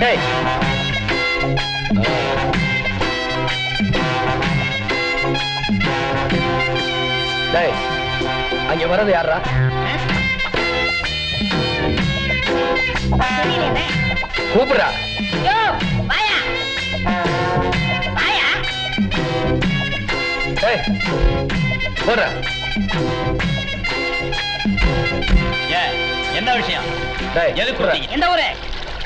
டேய் டேய் அங்க வரது யாரா? கூப்பிடுறா. போடுற. என்ன விஷயம்? எந்த ஊரு?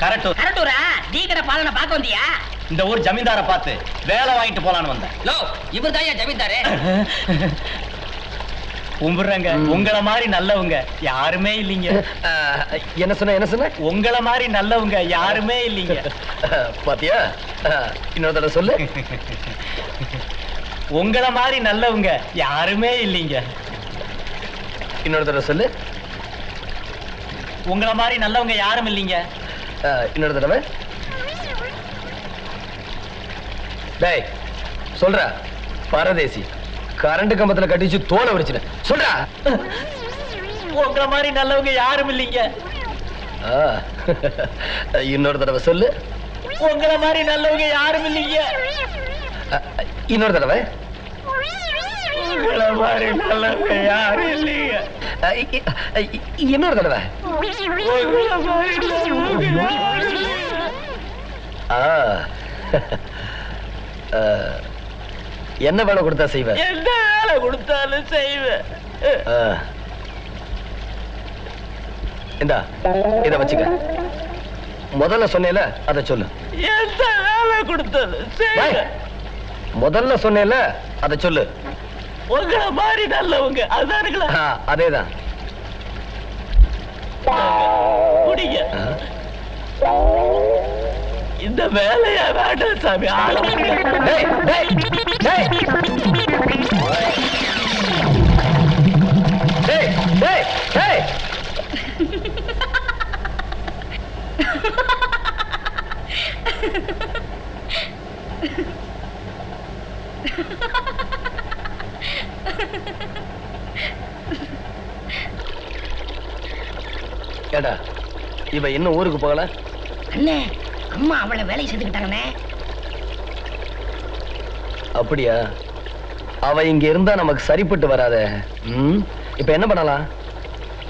கரட்டூர். கரட்டூரா? டீ கடை பாலனை பார்க்க வந்தியா? இந்த ஊர் ஜமீன்தார பார்த்து வேலை வாங்கிட்டு போலான்னு வந்தேன். இவர் தான் ஜமீன்தாரு. கும்பிடுறேங்க. உங்களை மாதிரி நல்லவங்க யாருமே இல்லைங்க. என்ன சொன்ன? உங்களை மாதிரி நல்லவங்க யாருமே இல்லைங்க. பாத்தியா? இன்னொரு தடவை சொல்லு. உங்களை மாதிரி நல்லவங்க யாருமே இல்லைங்க. இன்னொரு தடவை சொல்லு. உங்களை மாதிரி நல்லவங்க யாரும் இல்லைங்க. இன்னொரு தடவை. டேய் சொல்ற. பரதேசி கரண்ட் கம்பத்துல கட்டிச்சு தோலை உரிச்சிட சொல்றா. உங்களை மாதிரி நல்லவங்க யாரும் இல்லைங்க. இன்னொரு தடவை சொல்லு. உங்களை மாதிரி நல்லவங்க யாரும் இல்லைங்க. இன்னொரு தடவை. உங்களை மாதிரி நல்லவங்க யாரும் இல்லைங்க. இன்னொரு தடவை. என்ன வேலை கொடுத்தா செய்வேன்? என்ன வேலை கொடுத்தாலும் செய்வேன். இந்தா இத வச்சுக்க. முதல்ல சொன்னேல அத சொல்லு. எந்த வேலை கொடுத்தாலும் செய்வேன். முதல்ல சொன்னேல அத சொல்லு. உங்களை மாதிரி நல்லவங்க அதானுங்களா? அதேதான். குடிங்க. இந்த வேலையா வேண்டாம் சாமி. ஏடா இவ இன்னும் ஊருக்கு போகல? அண்ணே அம்மா அவளை வேலையை செஞ்சுக்கிட்டாங்கண்ணே. அப்படியா? அவ இங்க இருந்தா நமக்கு சரிப்பட்டு வராதே. இப்ப என்ன பண்ணலாம்?